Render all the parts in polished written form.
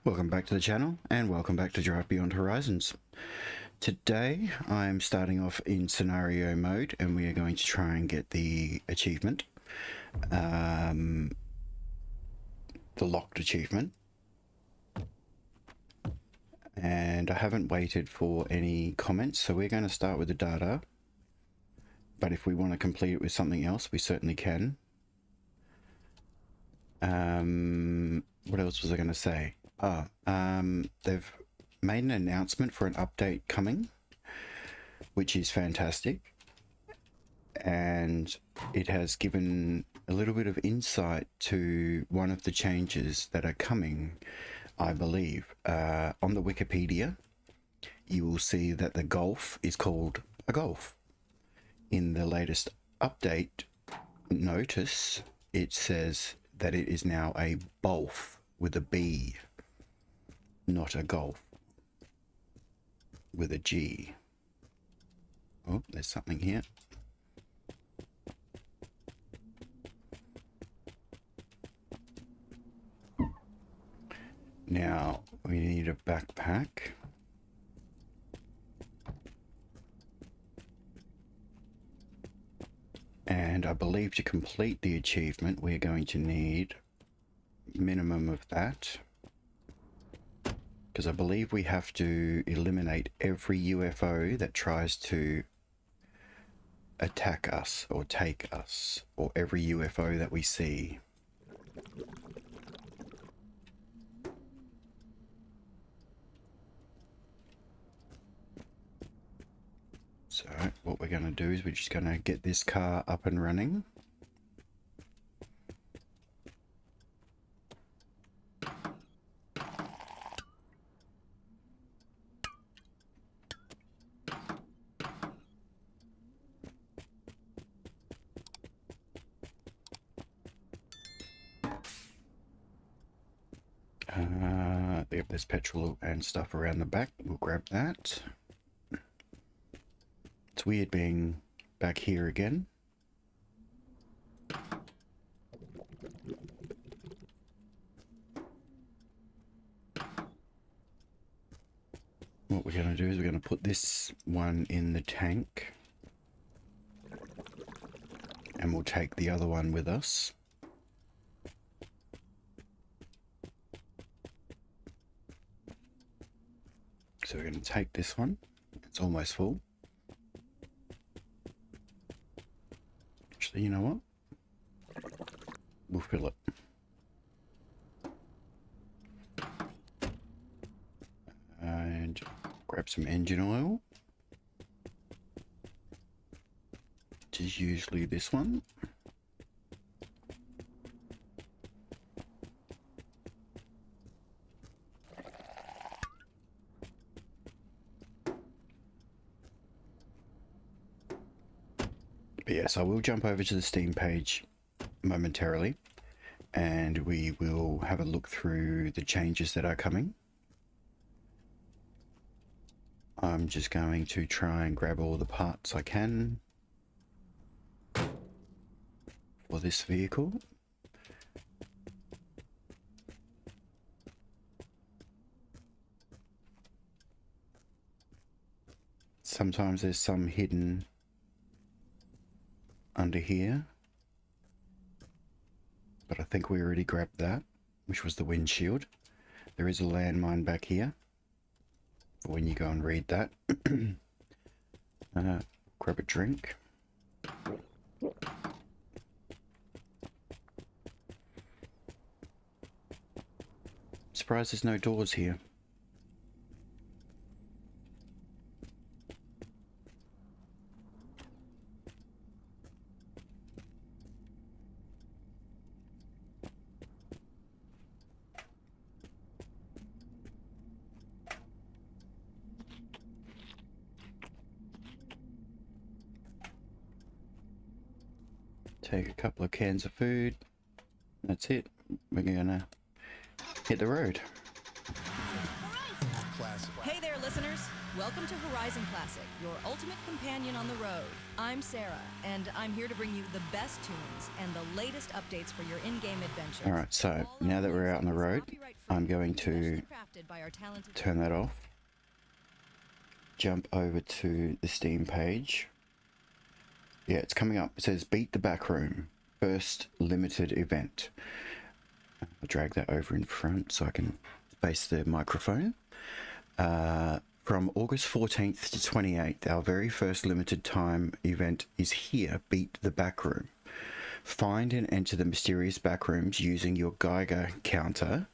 Welcome back to the channel and welcome back to Drive Beyond Horizons. Today I'm starting off in scenario mode and we are going to try and get the achievement, the locked achievement. And I haven't waited for any comments, so we're going to start with the data, but if we want to complete it with something else we certainly can. What else was I going to say? They've made an announcement for an update coming, which is fantastic, and it has given a little bit of insight to one of the changes that are coming, I believe. On the Wikipedia, you will see that the Golf is called a Golf. In the latest update notice, it says that it is now a Bolf with a B, not a Golf with a G. Oh, there's something here. Now we need a backpack. And I believe to complete the achievement we're going to need minimum of that, because I believe we have to eliminate every UFO that tries to attack us or take us, or every UFO that we see. So what we're going to do is we're just going to get this car up and running. There's petrol and stuff around the back. We'll grab that. It's weird being back here again. What we're going to do is we're going to put this one in the tank. And we'll take the other one with us. So we're going to take this one. It's almost full. Actually, you know what? We'll fill it. And grab some engine oil, which is usually this one. But yes, I will jump over to the Steam page momentarily and we will have a look through the changes that are coming. I'm just going to try and grab all the parts I can for this vehicle. Sometimes there's some hidden under here, but I think we already grabbed that, which was the windshield. There is a landmine back here for when you go and read that. Grab a drink. Surprised there's no doors here. Take a couple of cans of food. That's it. We're gonna hit the road. Hey there, listeners. Welcome to Horizon Classic, your ultimate companion on the road. I'm Sarah, and I'm here to bring you the best tunes and the latest updates for your in-game adventures. Alright, so now that we're out on the road, I'm going to turn that off, jump over to the Steam page. Yeah, it's coming up. It says Beat the Backroom, first limited event. I'll drag that over in front so I can space the microphone. From August 14th to 28th, our very first limited time event is here, Beat the Backroom. Find and enter the mysterious backrooms using your Geiger counter,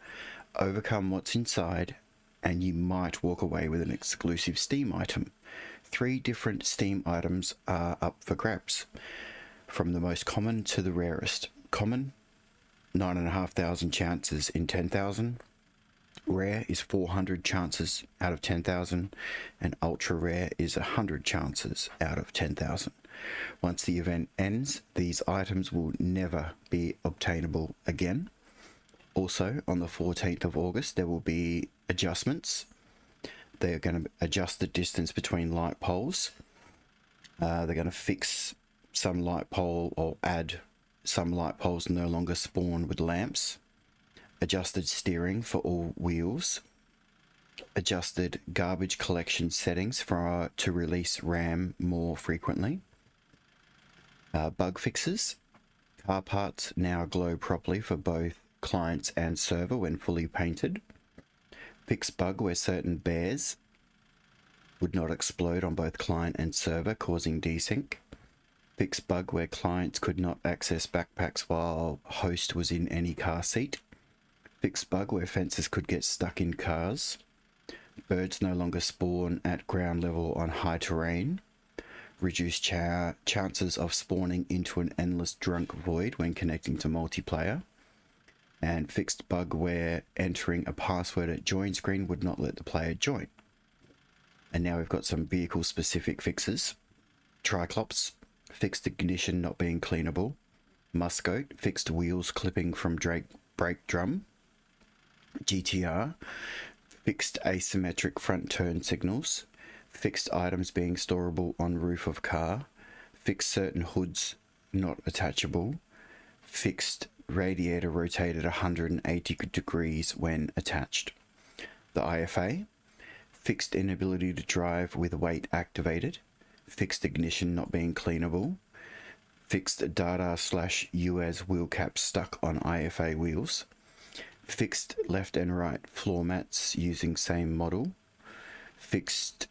overcome what's inside, and you might walk away with an exclusive Steam item. 3 different Steam items are up for grabs, from the most common to the rarest. Common, 9,500 chances in 10,000. Rare is 400 chances out of 10,000, and ultra rare is 100 chances out of 10,000. Once the event ends, these items will never be obtainable again. Also, on the 14th of August, there will be adjustments. They're going to adjust the distance between light poles. They're going to fix some light pole, or add some light poles no longer spawn with lamps. Adjusted steering for all wheels. Adjusted garbage collection settings to release RAM more frequently. Bug fixes. Car parts now glow properly for both clients and server when fully painted. Fix bug where certain bears would not explode on both client and server, causing desync. Fix bug where clients could not access backpacks while host was in any car seat. Fix bug where fences could get stuck in cars. Birds no longer spawn at ground level on high terrain. Reduce chances of spawning into an endless drunk void when connecting to multiplayer. And fixed bug where entering a password at join screen would not let the player join. And now we've got some vehicle specific fixes. Triclops, fixed ignition not being cleanable. Muscoat, fixed wheels clipping from brake drum. GTR, fixed asymmetric front turn signals. Fixed items being storable on roof of car. Fixed certain hoods not attachable. Fixed radiator rotated 180 degrees when attached. The IFA, fixed inability to drive with weight activated. Fixed ignition not being cleanable. Fixed data/UAS wheel caps stuck on IFA wheels. Fixed left and right floor mats using same model. Fixed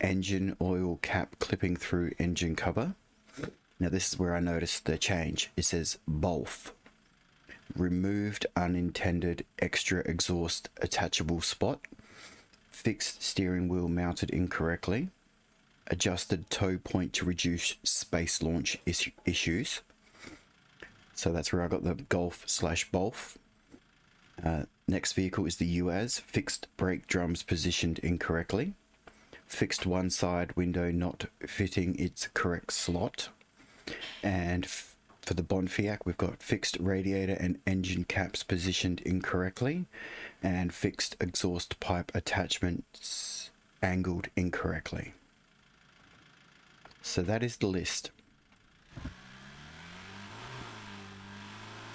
engine oil cap clipping through engine cover. Now this is where I noticed the change. It says BOLF. Removed unintended extra exhaust attachable spot. Fixed steering wheel mounted incorrectly. Adjusted tow point to reduce space launch issues. So that's where I got the Golf/BOLF. Next vehicle is the UAS. Fixed brake drums positioned incorrectly. Fixed one side window not fitting its correct slot. And for the Bonfiac, we've got fixed radiator and engine caps positioned incorrectly, and fixed exhaust pipe attachments angled incorrectly. So that is the list.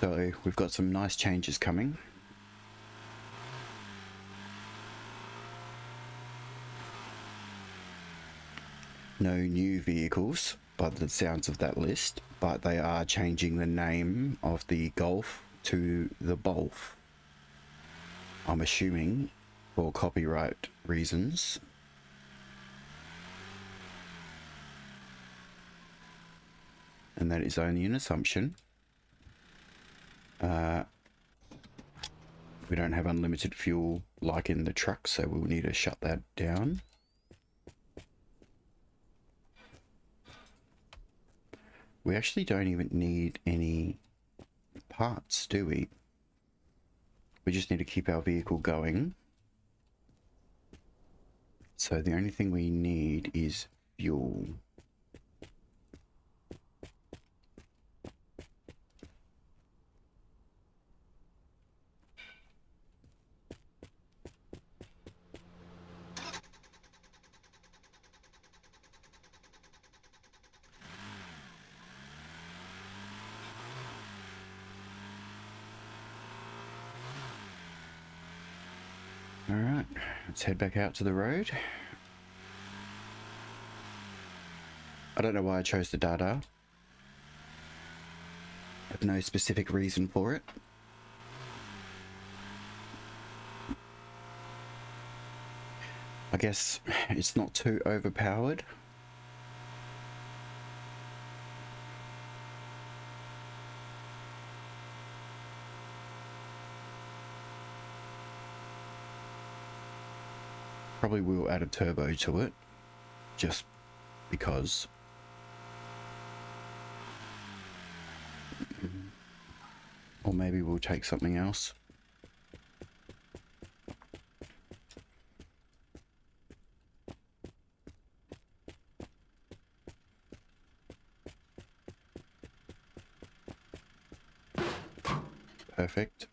So we've got some nice changes coming. No new vehicles by the sounds of that list, but they are changing the name of the Golf to the BOLF. I'm assuming for copyright reasons. And that is only an assumption. We don't have unlimited fuel like in the truck, so we'll need to shut that down. We actually don't even need any parts, do we? We just need to keep our vehicle going. So the only thing we need is fuel. Alright, let's head back out to the road. I don't know why I chose the Dada. I have no specific reason for it. I guess it's not too overpowered. Probably will add a turbo to it, just because. Or maybe we'll take something else. Perfect.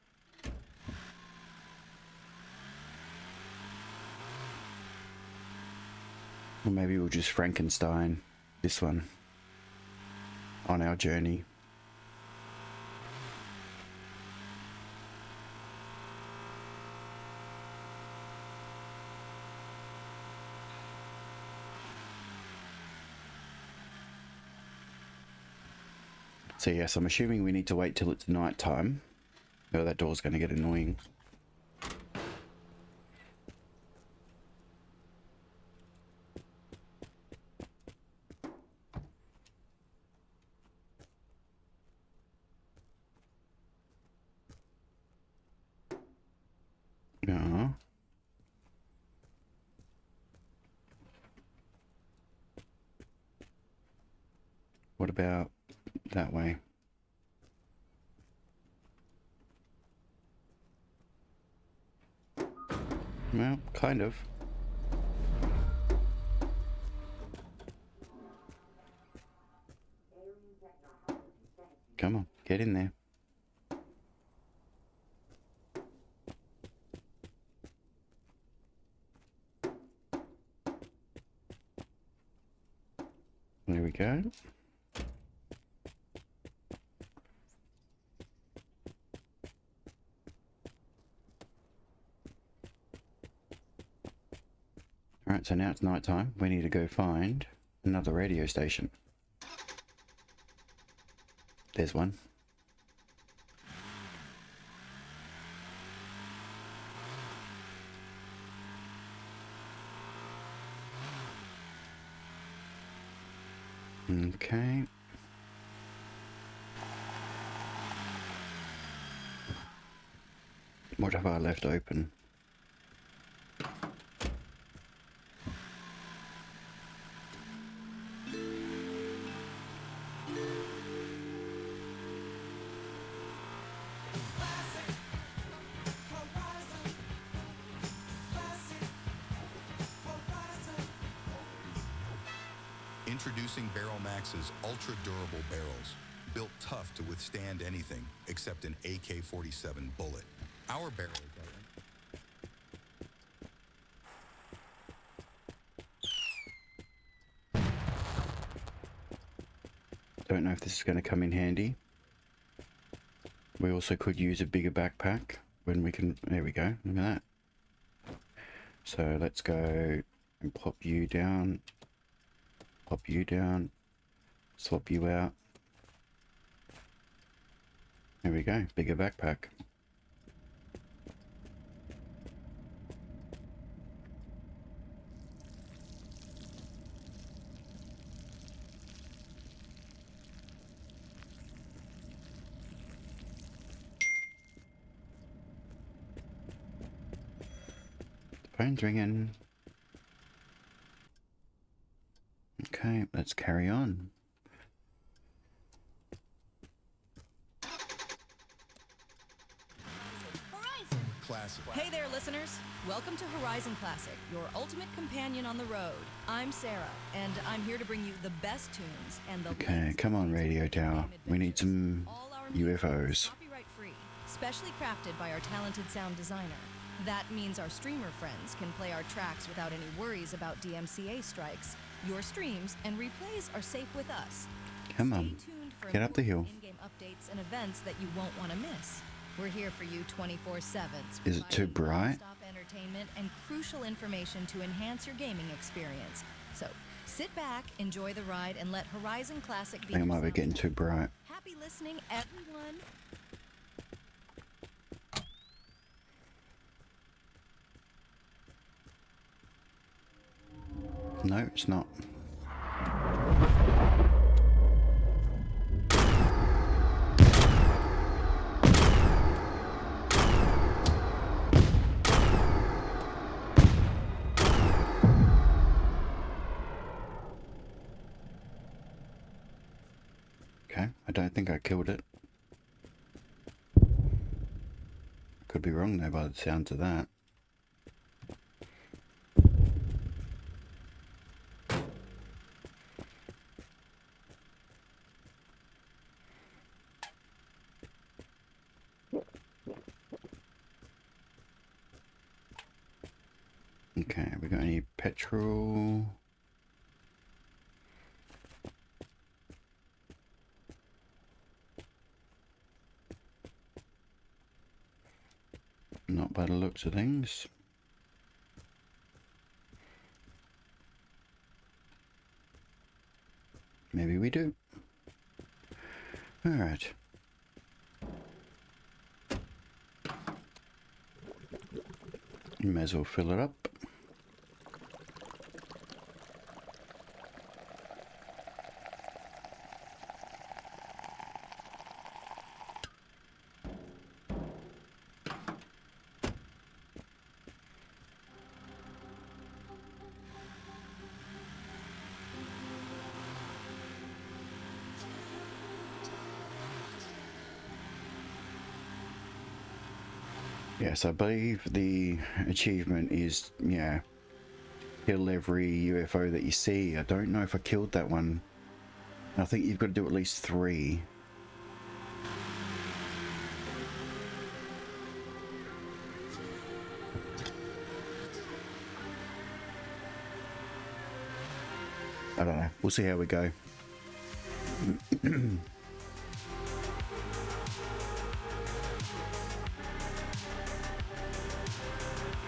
Or maybe we'll just Frankenstein this one on our journey. So yes, I'm assuming we need to wait till it's night time. Oh, that door's going to get annoying. No. What about that way? Well, kind of. Come on, get in there. There we go. Alright, so now it's night time. We need to go find another radio station. There's one. Okay. What have I left open? Introducing Barrel Max's ultra-durable barrels, built tough to withstand anything except an AK-47 bullet. Our barrels are... Don't know if this is going to come in handy. We also could use a bigger backpack when we can... There we go. Look at that. So let's go and pop you down. Pop you down. Swap you out. There we go. Bigger backpack. Phone's ringing. Okay, let's carry on. Classic. Hey there, listeners. Welcome to Horizon Classic, your ultimate companion on the road. I'm Sarah, and I'm here to bring you the best tunes and the Okay, latest come on, updates Radio for Tower. game We need adventures. some All our music UFOs. is copyright-free, specially crafted by our talented sound designer. That means our streamer friends can play our tracks without any worries about DMCA strikes. Your streams and replays are safe with us. Come on. Stay tuned for Get up the hill. important in-game updates and events that you won't want to miss. We're here for you 24/7. Is it too bright? entertainment and crucial information to enhance your gaming experience. So, sit back, enjoy the ride, and let Horizon Classic be I think I your might be getting soundtrack. too bright. Happy listening, everyone. No, it's not. Okay, I don't think I killed it. Could be wrong though by the sounds of that. Okay, have we got any petrol? Not by the looks of things. Maybe we do. Alright. You may as well fill it up. Yes, I believe the achievement is, yeah, kill every UFO that you see. I don't know if I killed that one. I think you've got to do at least 3. I don't know. We'll see how we go.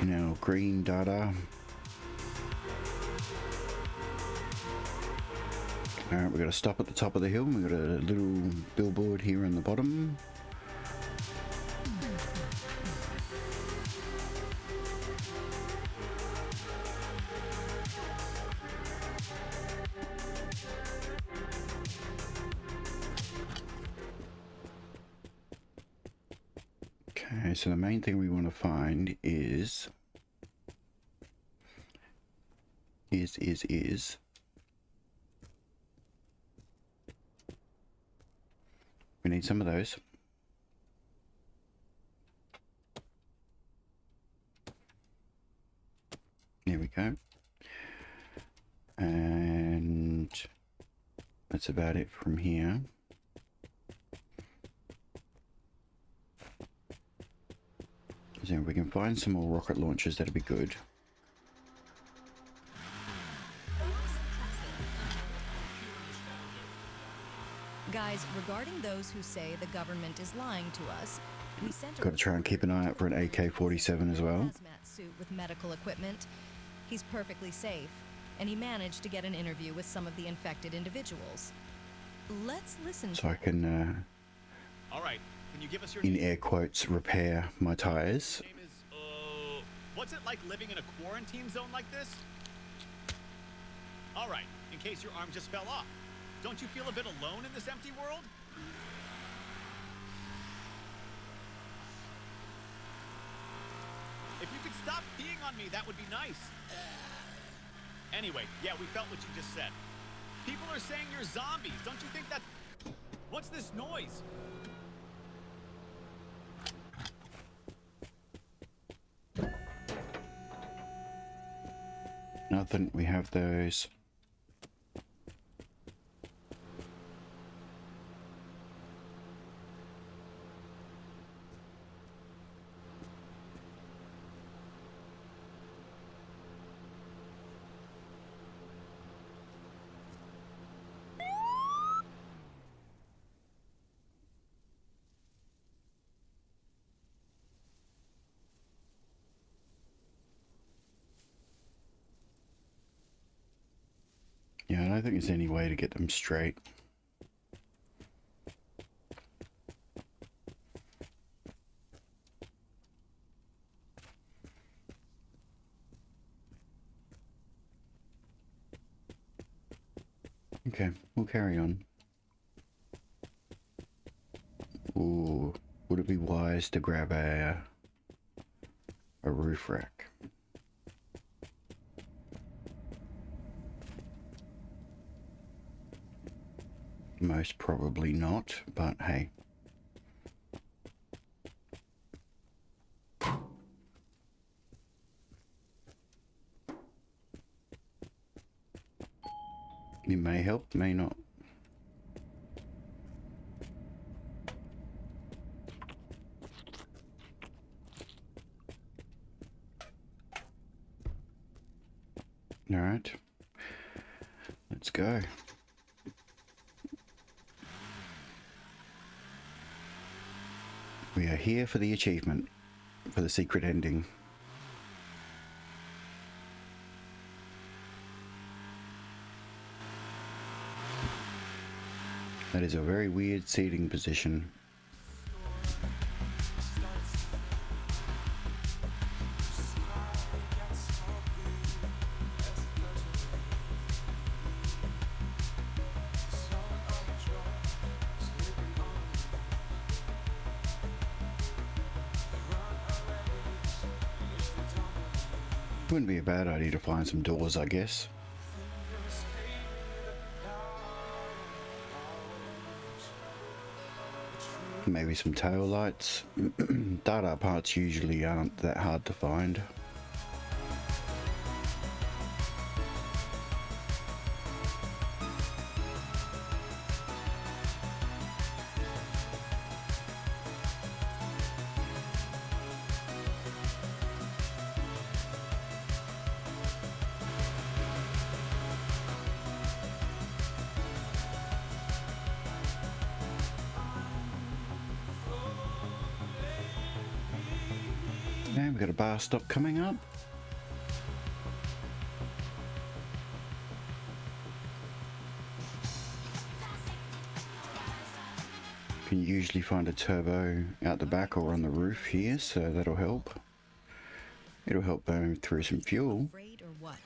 Now, green data. Alright, we've got to stop at the top of the hill. We've got a little billboard here on the bottom. Okay, so the main thing we want to find is we need some of those. There we go. And that's about it from here. So if we can find some more rocket launchers, that'd be good. Guys, regarding those who say the government is lying to us, we sent a Got to try and keep an eye out for an AK-47 as well. hazmat suit with medical equipment. He's perfectly safe, and he managed to get an interview with some of the infected individuals. Let's listen So I can, All right, can you give us your in name? air quotes, repair my tires. Name is, what's it like living in a quarantine zone like this? All right, in case your arm just fell off. Don't you feel a bit alone in this empty world? If you could stop peeing on me, that would be nice. Anyway, yeah, we felt what you just said. People are saying you're zombies. Don't you think that's... What's this noise? Nothing, we have those. Yeah, I don't think there's any way to get them straight. Okay, we'll carry on. Ooh, would it be wise to grab a roof rack? Most probably not, but hey. It may help, may not. All right, let's go. We are here for the achievement, for the secret ending. That is a very weird seating position. Wouldn't be a bad idea to find some doors, I guess. Maybe some tail lights. Data parts usually aren't that hard to find. And we've got a bar stop coming up. You can usually find a turbo out the back or on the roof here, so that'll help. It'll help burn through some fuel. Afraid or what?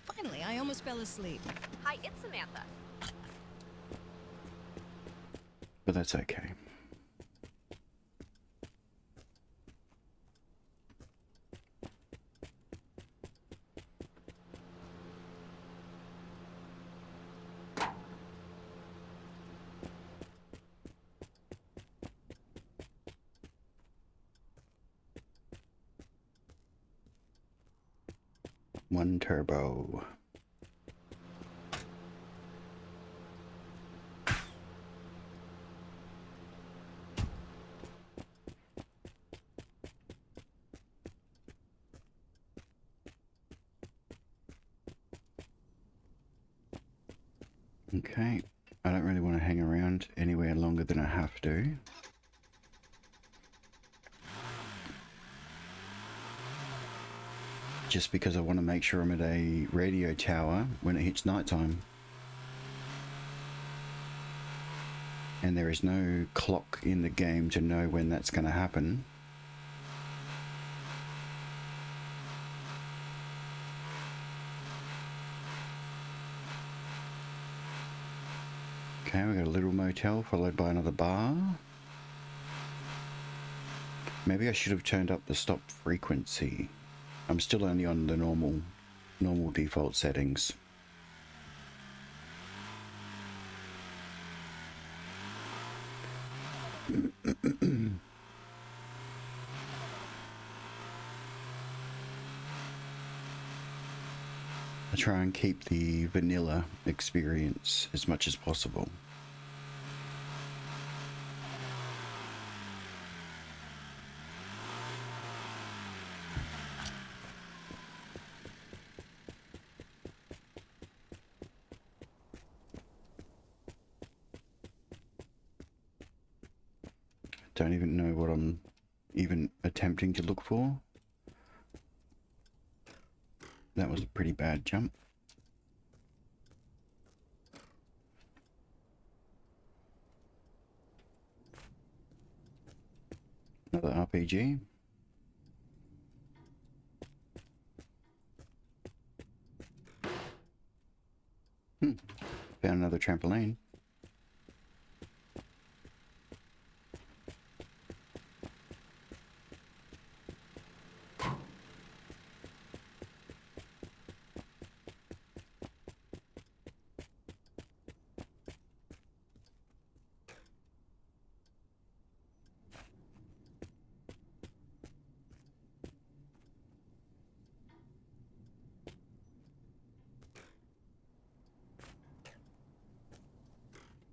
Finally, I almost fell asleep. Hi, it's Samantha. But that's okay. One turbo. Okay, I don't really want to hang around anywhere longer than I have to. Just because I want to make sure I'm at a radio tower when it hits nighttime. And there is no clock in the game to know when that's going to happen. Okay, we got a little motel followed by another bar. Maybe I should have turned up the stop frequency. I'm still only on the normal default settings. I try and keep the vanilla experience as much as possible. Don't even know what I'm even attempting to look for. That was a pretty bad jump. Another RPG. Found another trampoline.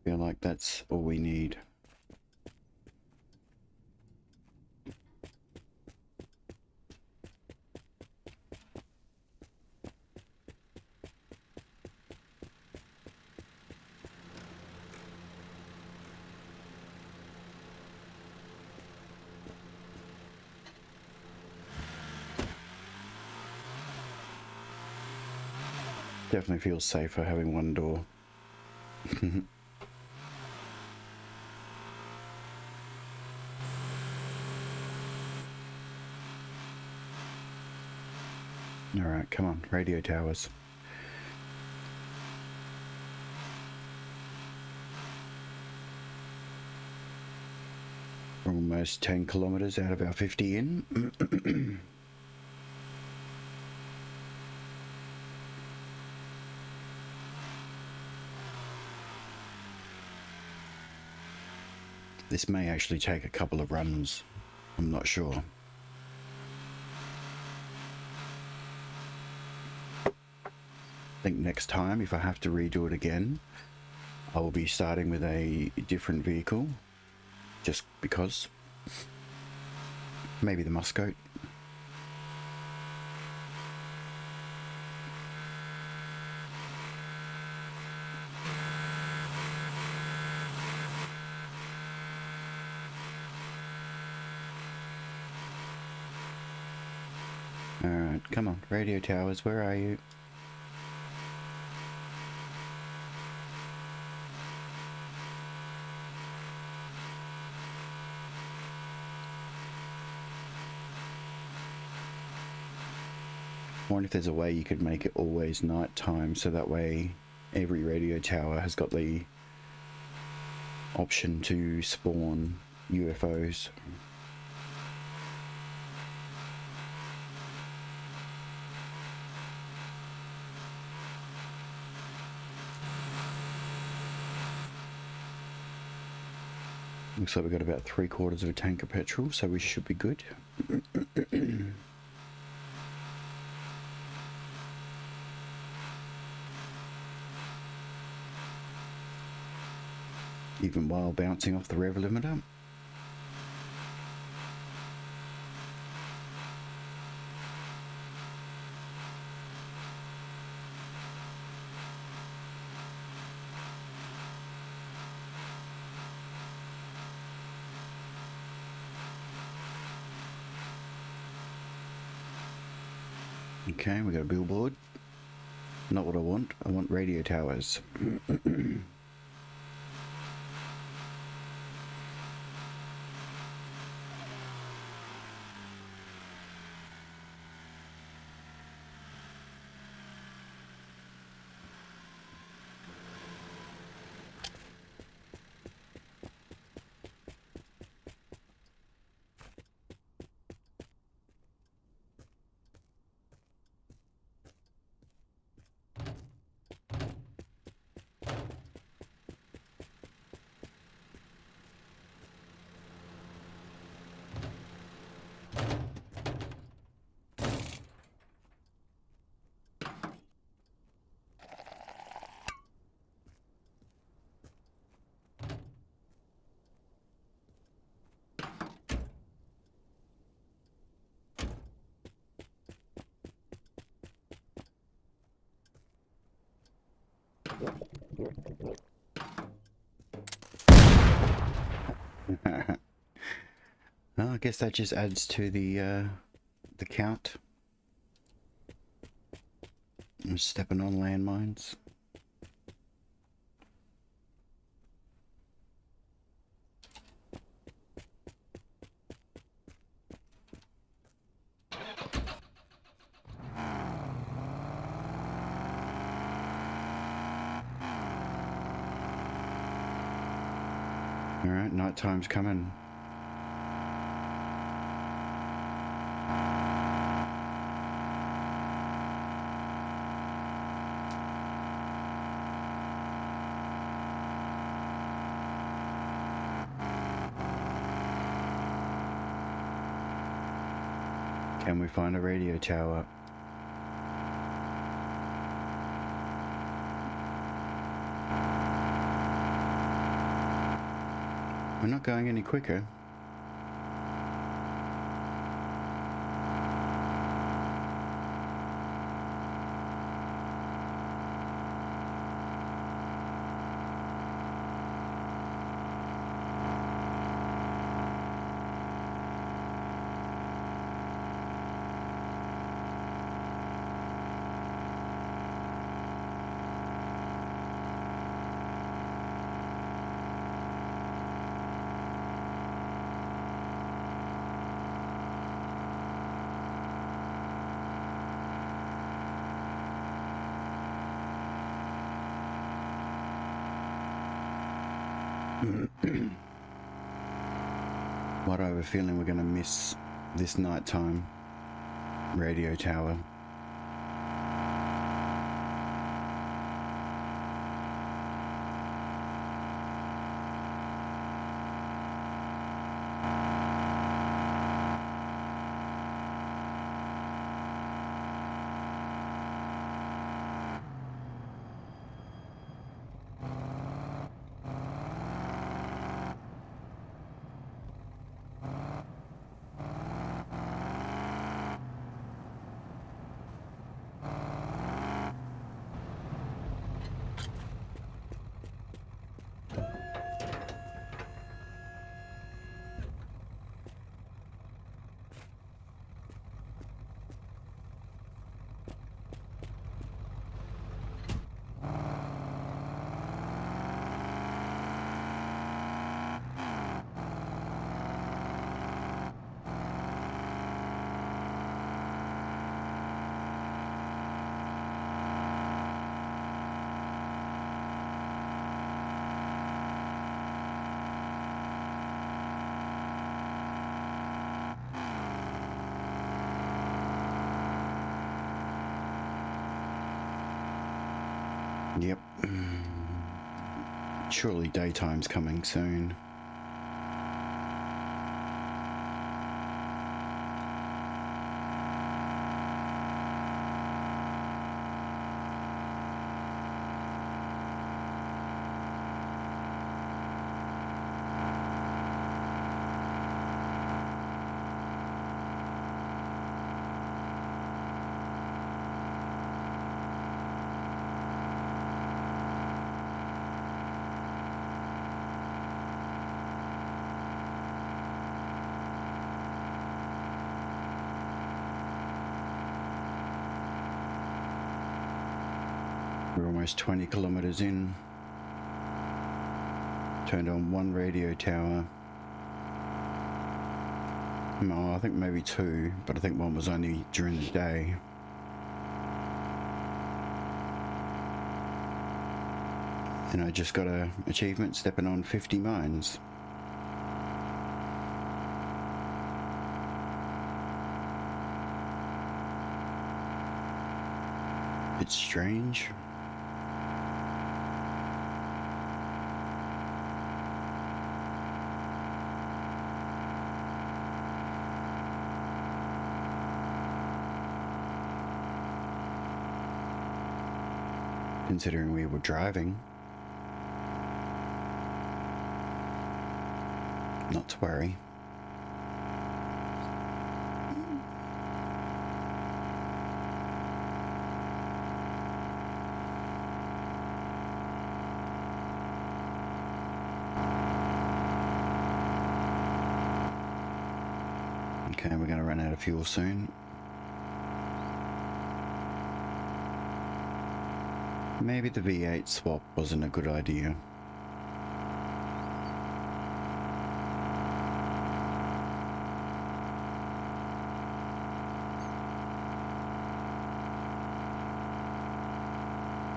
Feel like that's all we need. Definitely feels safer having one door. Alright, come on, radio towers. We're almost 10 kilometers out of our 50 in. This may actually take a couple of runs. I'm not sure. I think next time, if I have to redo it again, I will be starting with a different vehicle. Just because. Maybe the Muscoat. Alright, come on, radio towers, where are you? I wonder if there's a way you could make it always night time, so that way every radio tower has got the option to spawn UFOs. Looks like we've got about 3/4 of a tank of petrol, so we should be good. Even while bouncing off the rev limiter. Okay, we got a billboard. Not what I want radio towers. Well, I guess that just adds to the count. I'm stepping on landmines. Alright, night time's coming. Can we find a radio tower? We're not going any quicker. What I have a feeling we're going to miss this nighttime radio tower. Yep. Surely daytime's coming soon. We're almost 20 kilometers in. Turned on one radio tower. No, I think maybe two, but I think one was only during the day. And I just got a achievement stepping on 50 mines. It's strange. Considering we were driving. Not to worry. Okay, we're going to run out of fuel soon. Maybe the V8 swap wasn't a good idea.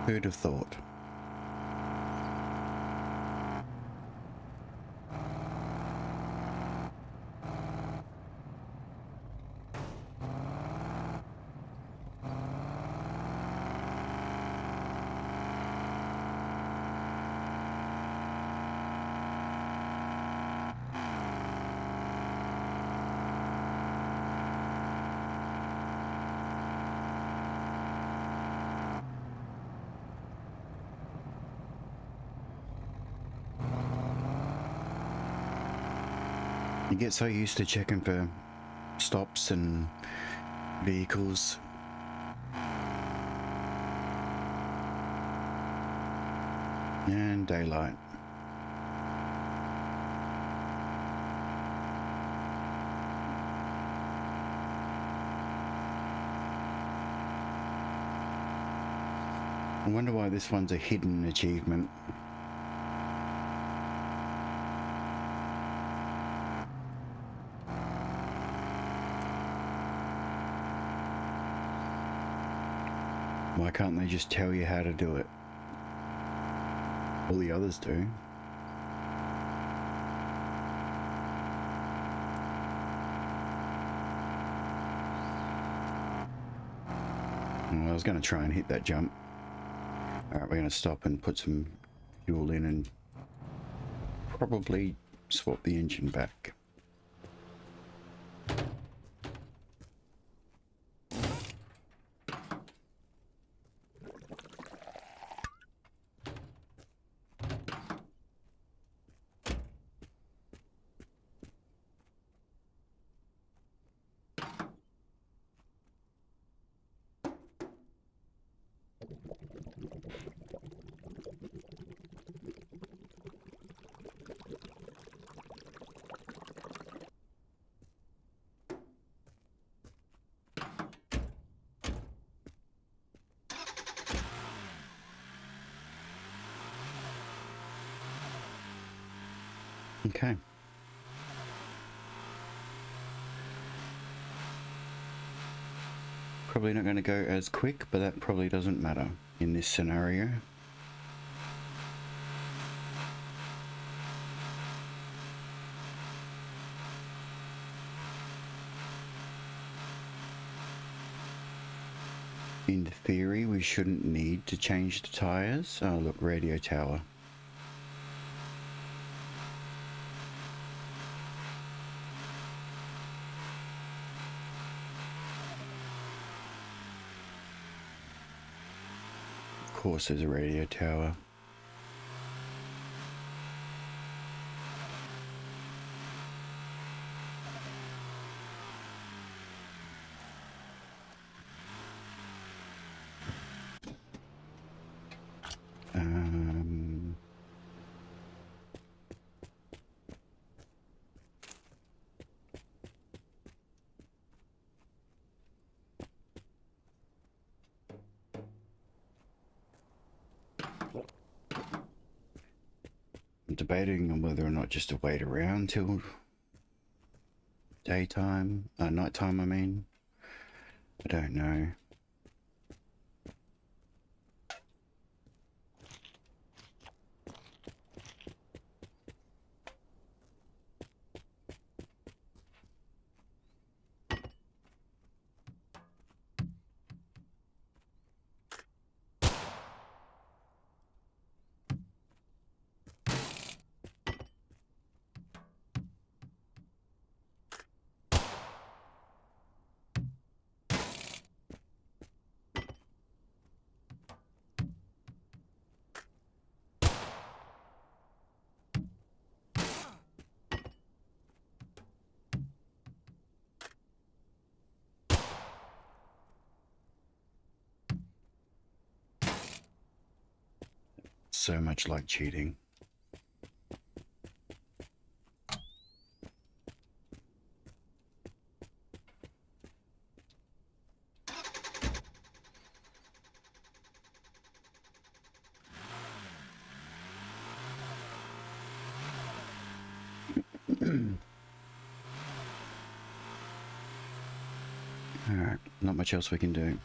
Who'd have thought? get so used to checking for stops and vehicles. And daylight. I wonder why this one's a hidden achievement. Why can't they just tell you how to do it? All the others do. Well, I was going to try and hit that jump. Alright, we're going to stop and put some fuel in and probably swap the engine back. Okay. Probably not going to go as quick, but that probably doesn't matter in this scenario. In theory, we shouldn't need to change the tires. Oh, look, radio tower. Of course there's a radio tower. I'm debating on whether or not just to wait around till nighttime, I mean. I don't know. So much like cheating. Alright, not much else we can do.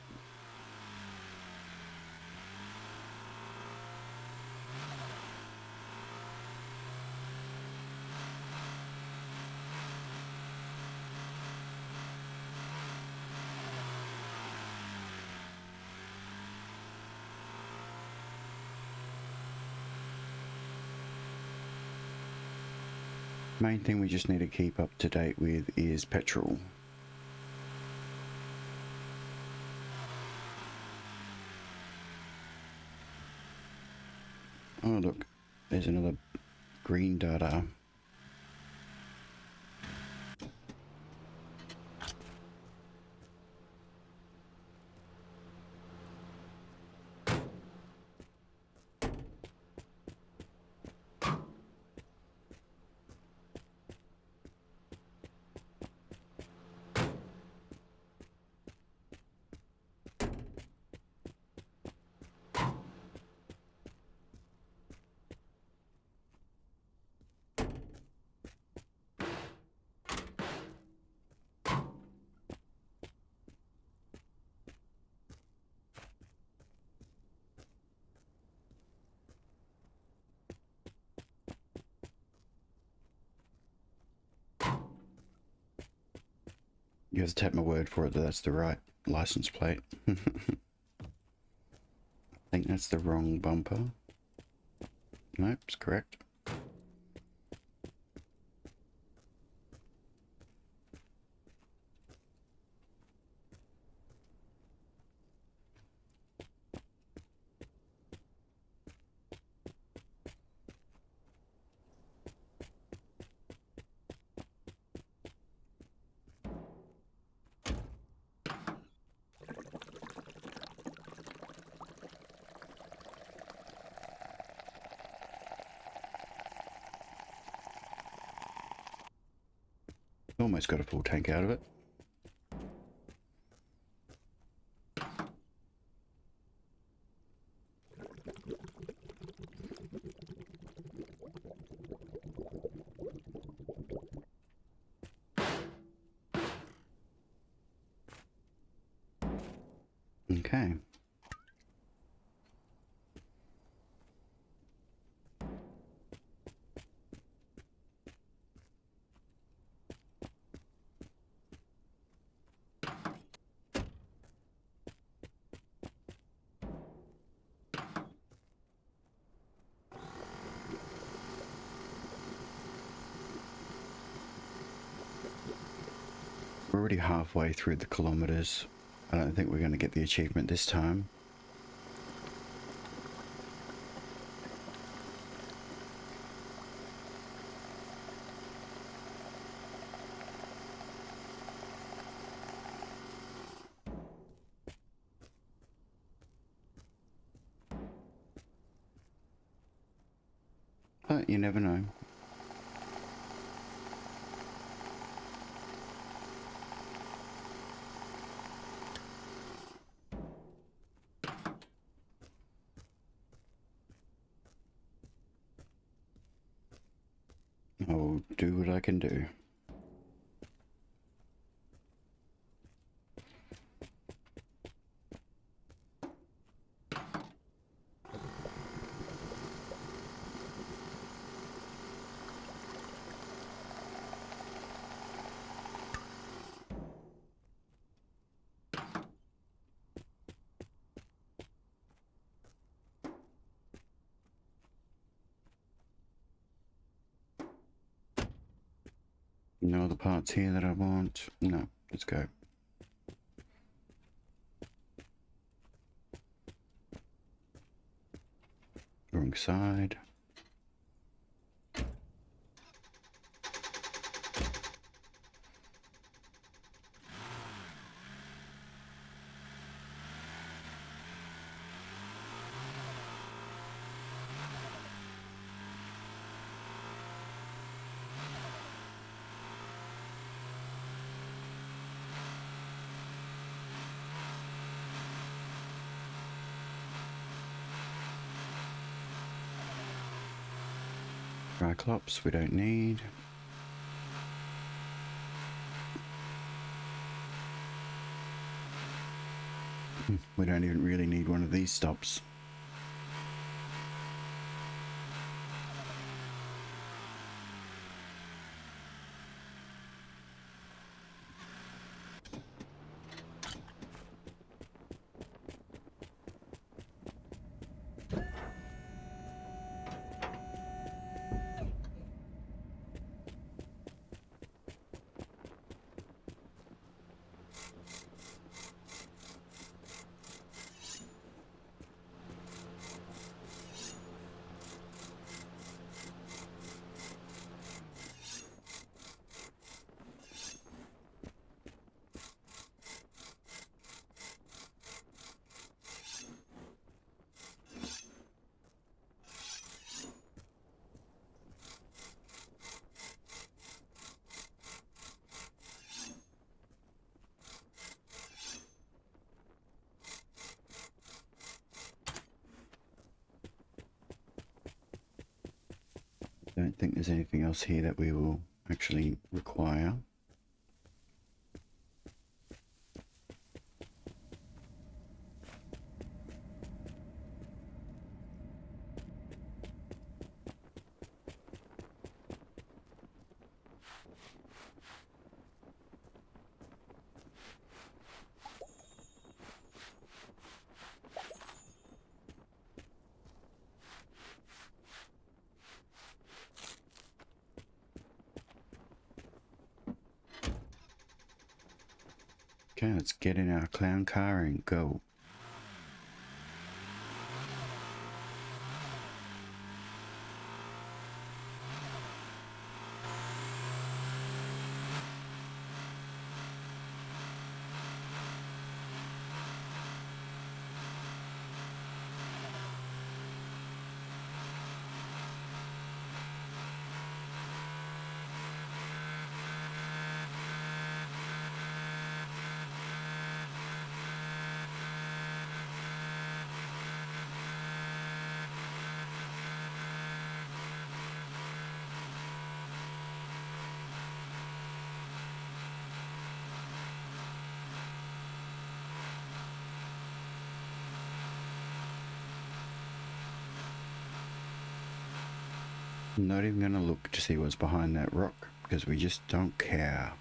Main thing we just need to keep up to date with is petrol. Oh look, there's another green data. You have to take my word for it that that's the right license plate. I think that's the wrong bumper. Nope, it's correct. Almost got a full tank out of it. Okay. We're already halfway through the kilometers. I don't think we're going to get the achievement this time. But you never know. I'll do what I can do. No other parts here that I want. No, let's go. Wrong side. Triclops we don't need. We don't even really need one of these stops. Don't think there's anything else here that we will actually require. Okay, let's get in our clown car and go. I'm not even going to look to see what's behind that rock because we just don't care.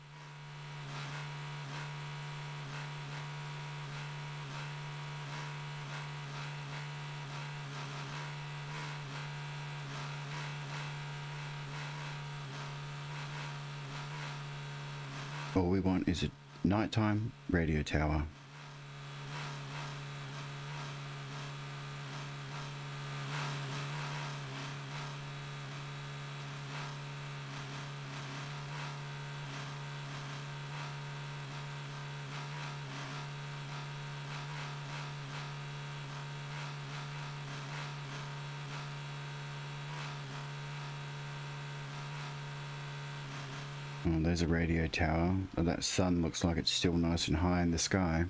All we want is a nighttime radio tower. Oh, there's a radio tower. Oh, that sun looks like it's still nice and high in the sky.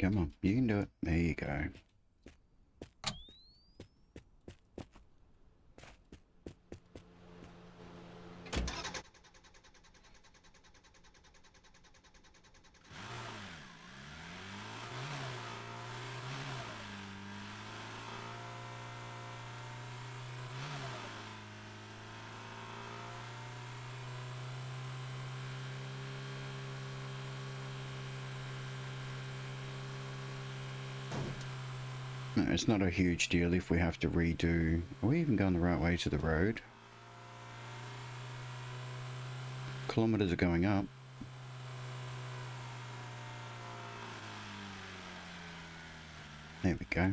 Come on, you can do it. There you go. No, it's not a huge deal if we have to redo. Are we even going the right way to the road? Kilometers are going up. There we go.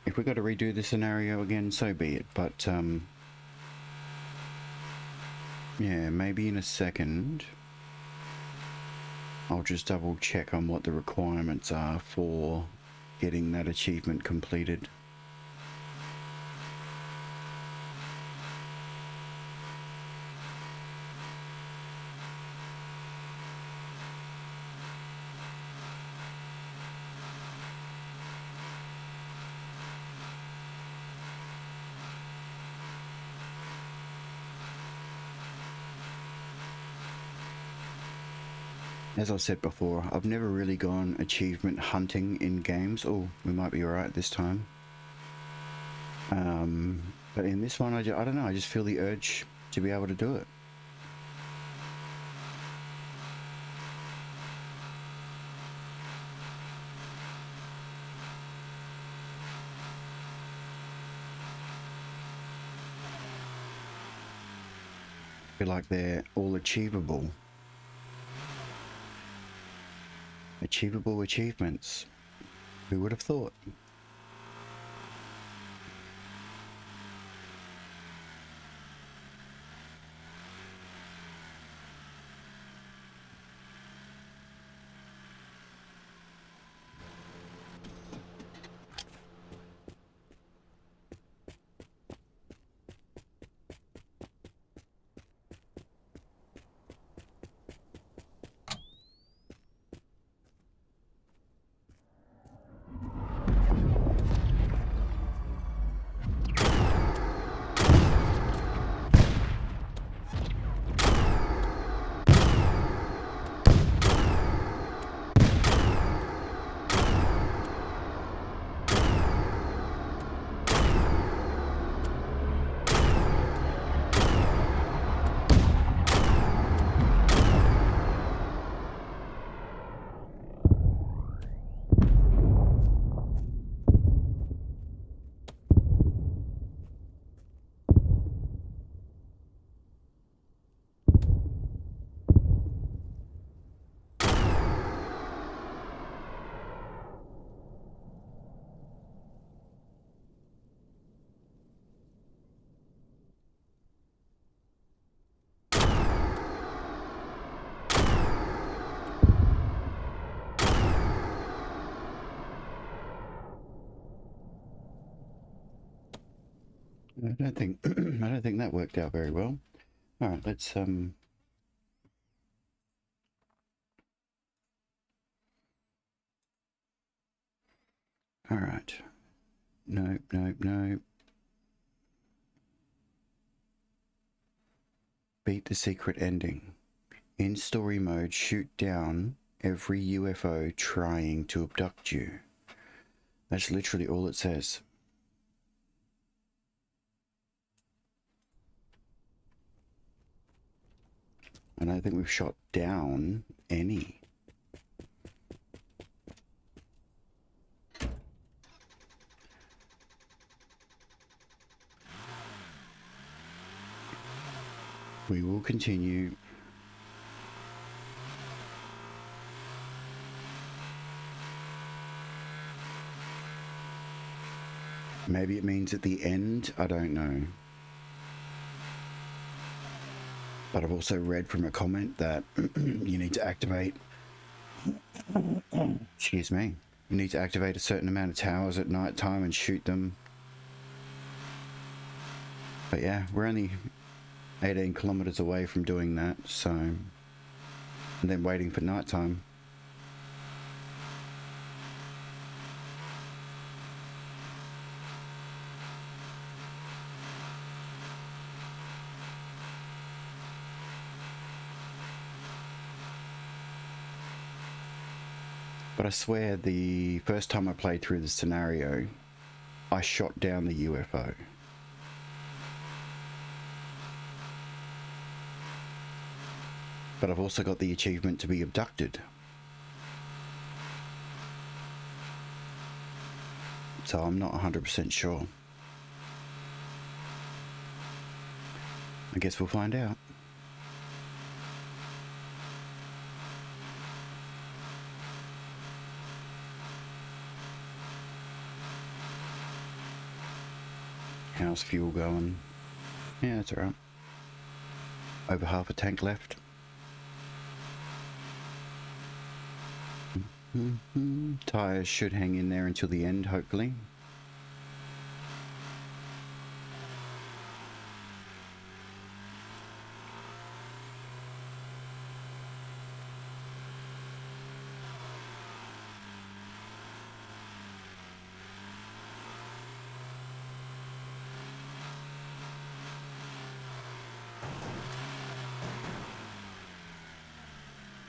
If we got to redo the scenario again, so be it. But yeah, maybe in a second. I'll just double check on what the requirements are for getting that achievement completed. As I've said before, I've never really gone achievement hunting in games. Oh, we might be alright this time. But in this one, I don't know, I just feel the urge to be able to do it. I feel like they're all achievable. Achievable achievements. Who would have thought? I don't think I don't think that worked out very well. All right, let's All right. Nope, nope, nope. Beat the secret ending. In story mode, shoot down every UFO trying to abduct you. That's literally all it says. And I don't think we've shot down any. We will continue. Maybe it means at the end, I don't know. But I've also read from a comment that you need to activate, excuse me, you need to activate a certain amount of towers at night time and shoot them. But yeah, we're only 18 kilometers away from doing that, so, and then waiting for nighttime. But I swear the first time I played through the scenario, I shot down the UFO. But I've also got the achievement to be abducted. So I'm not 100% sure. I guess we'll find out. How's fuel going? Yeah, that's alright. Over half a tank left. Tires should hang in there until the end, hopefully.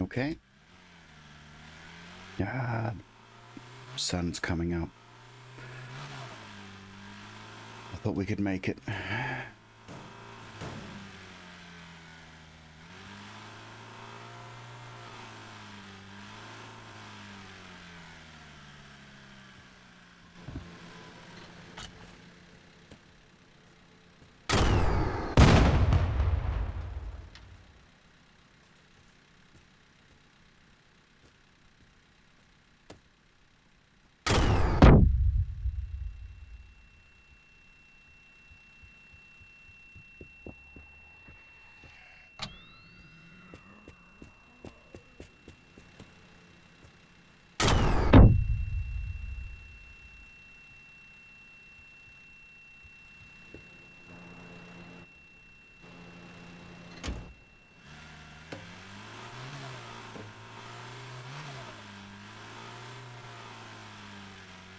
Okay. Ah, sun's coming up. I thought we could make it.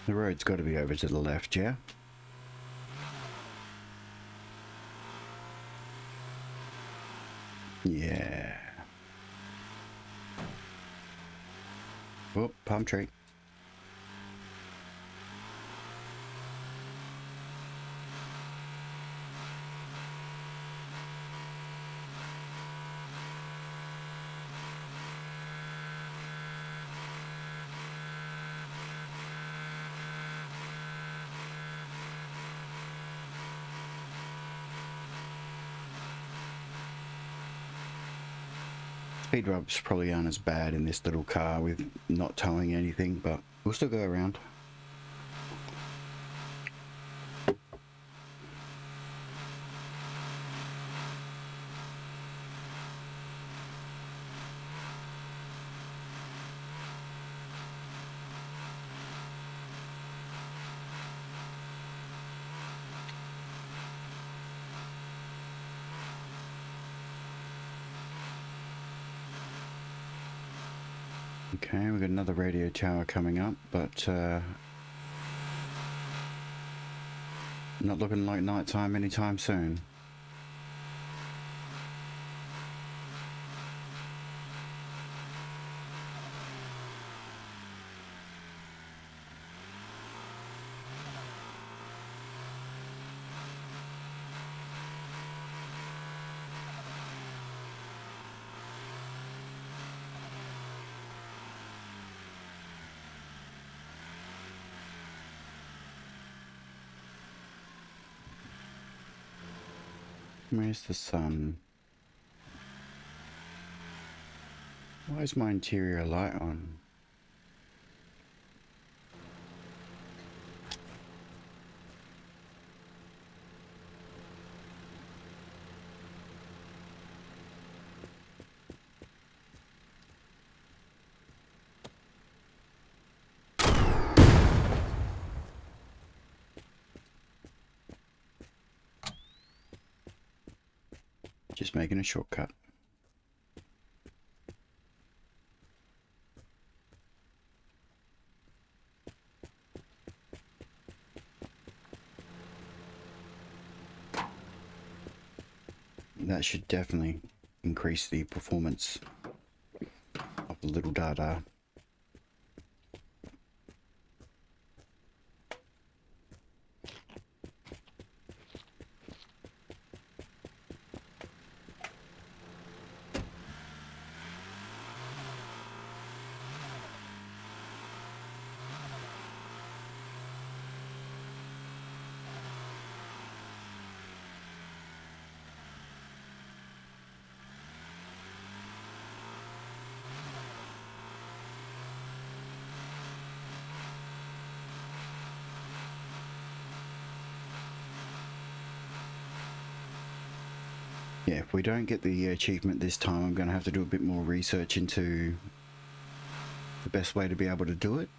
The road's got to be over to the left, yeah? Yeah. Oh, palm tree. Speed bumps probably aren't as bad in this little car with not towing anything, but we'll still go around. Okay, we've got another radio tower coming up, but not looking like nighttime anytime soon. Where's the sun? Why is my interior light on? Just making a shortcut. That should definitely increase the performance of the little Dada. Yeah, if we don't get the achievement this time, I'm going to have to do a bit more research into the best way to be able to do it.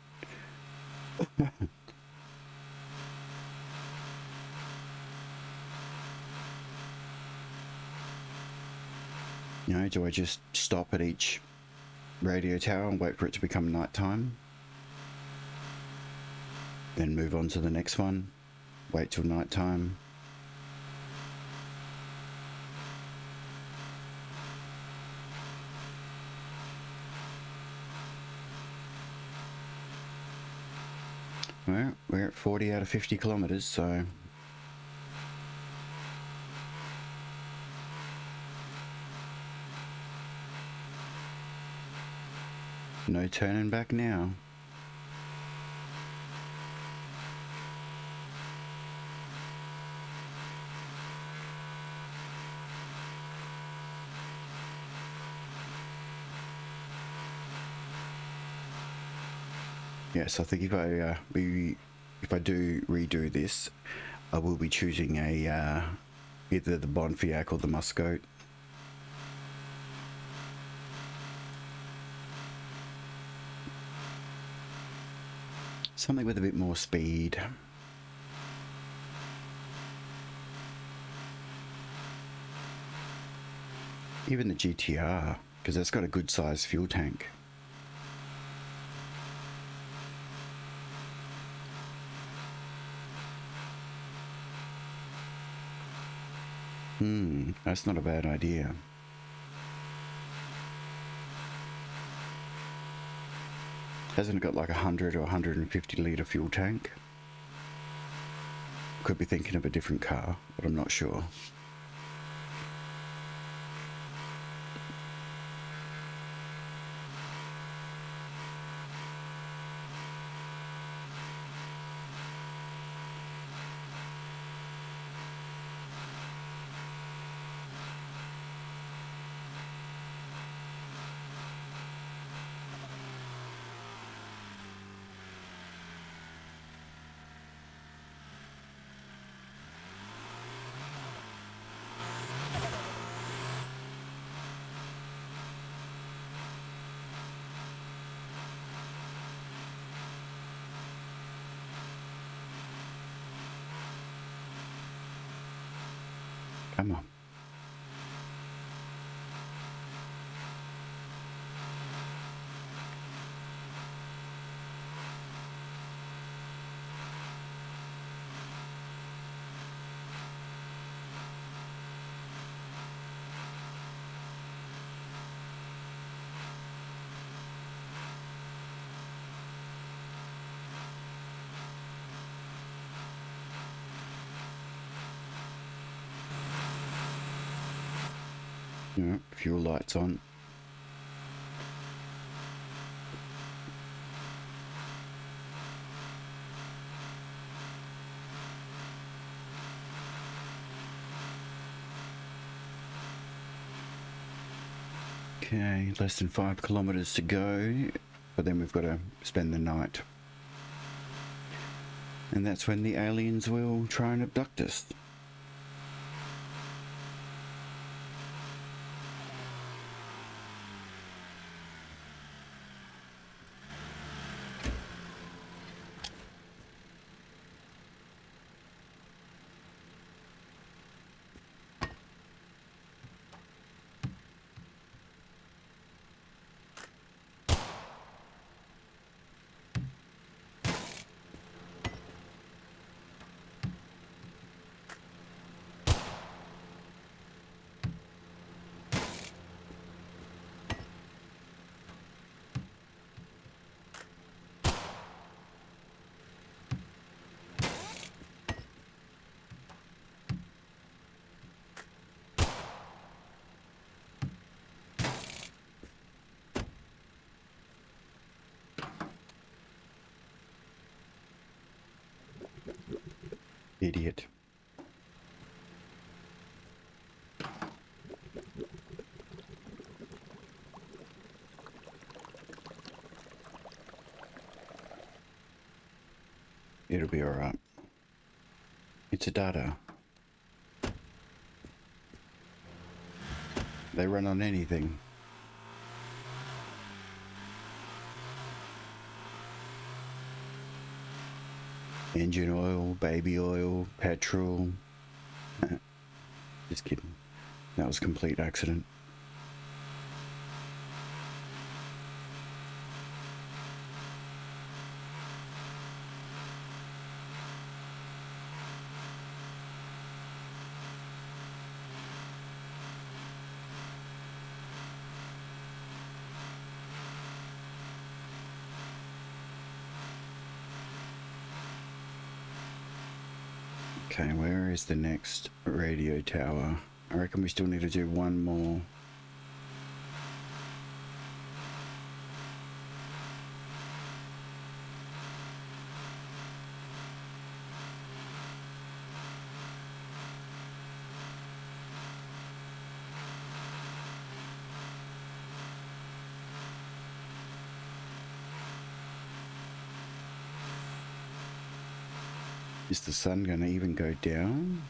You know, do I just stop at each radio tower and wait for it to become nighttime? Then move on to the next one, wait till nighttime. Well, we're at 40 out of 50 kilometers, so no turning back now. Yes, I think if I do redo this, I will be choosing a either the Bonfiac or the Muscoat. Something with a bit more speed. Even the GTR, because that's got a good sized fuel tank. That's not a bad idea. Hasn't it got like 100 or 150 litre fuel tank? Could be thinking of a different car, but I'm not sure. Yeah, fuel lights on. Okay, less than 5 kilometers to go, but then we've got to spend the night. And that's when the aliens will try and abduct us. Idiot. It'll be alright. It's a data. They run on anything. Engine oil, baby oil, petrol. Just kidding. That was a complete accident. Okay, where is the next radio tower? I reckon we still need to do one more. Is the sun gonna even go down?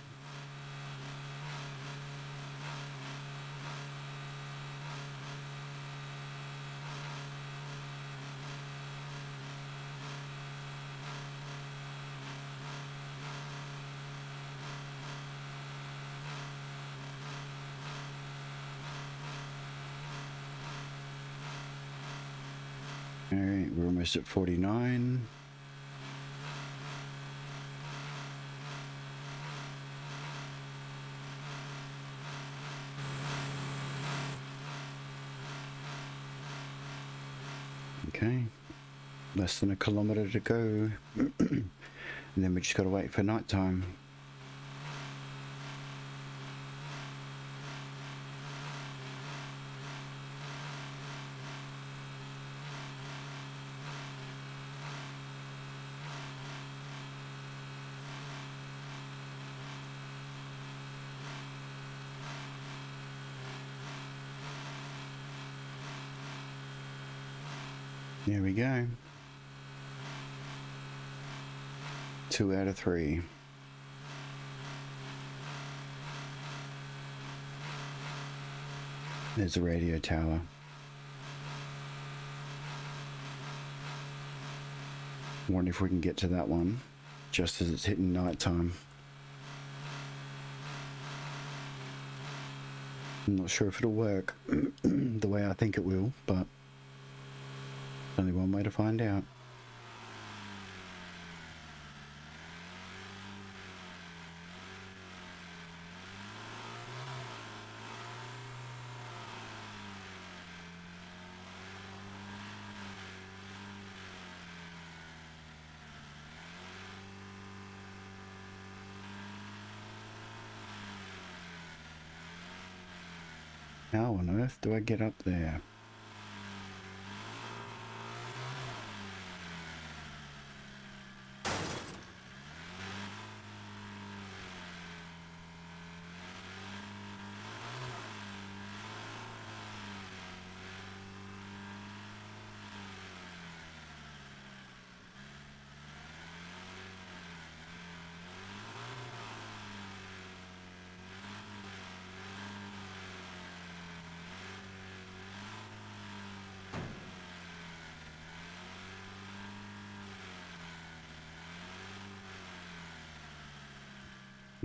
Alright, we're almost at 49. Okay, less than a kilometer to go. And then we just gotta wait for night time. There we go. 2 out of 3. There's a radio tower. Wonder if we can get to that one just as it's hitting night time. I'm not sure if it'll work the way I think it will, but only one way to find out. How on earth do I get up there?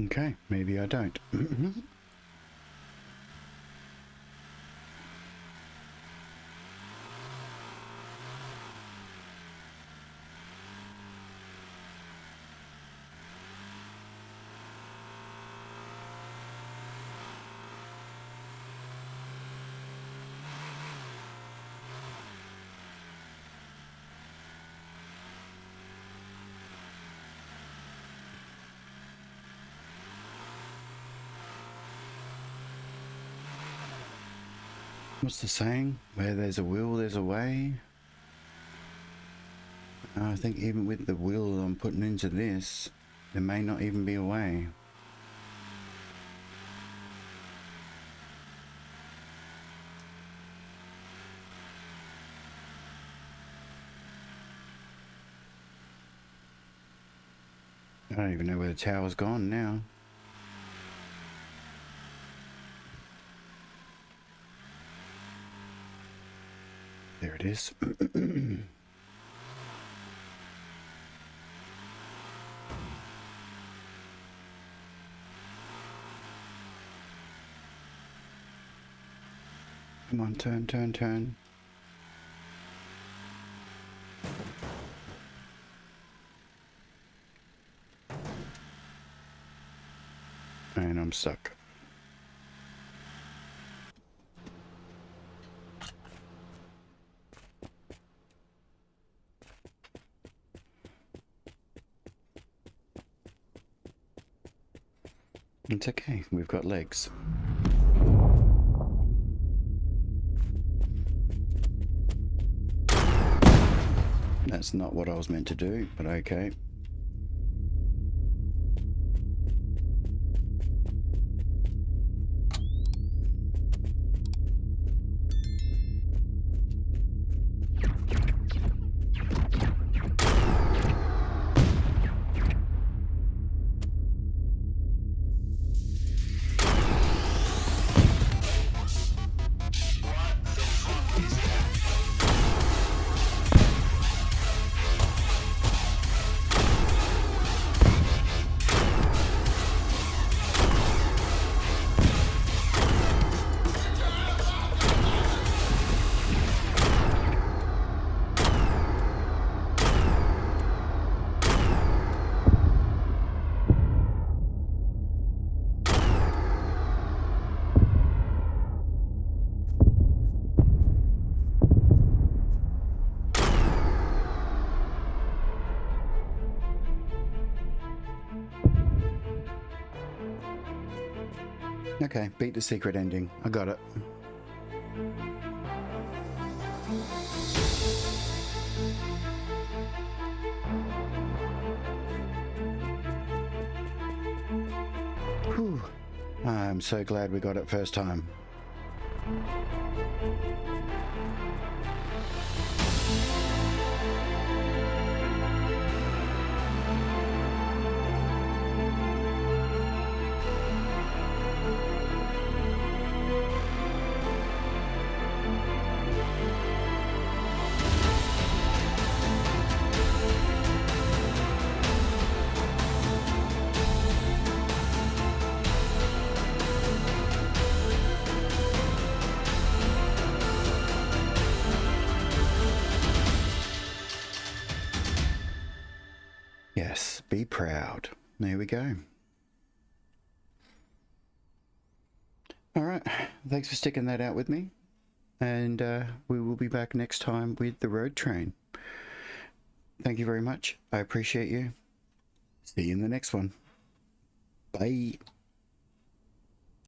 Okay, maybe I don't. What's the saying? Where there's a will, there's a way. I think even with the will I'm putting into this, there may not even be a way. I don't even know where the tower's gone now. There it is. Come on, turn, turn, turn. And I'm stuck. It's okay, we've got legs. That's not what I was meant to do, but okay. Okay, beat the secret ending. I got it. Whew. I'm so glad we got it first time. Yes, be proud. There we go. All right, thanks for sticking that out with me. And we will be back next time with the road train. Thank you very much. I appreciate you. See you in the next one. Bye.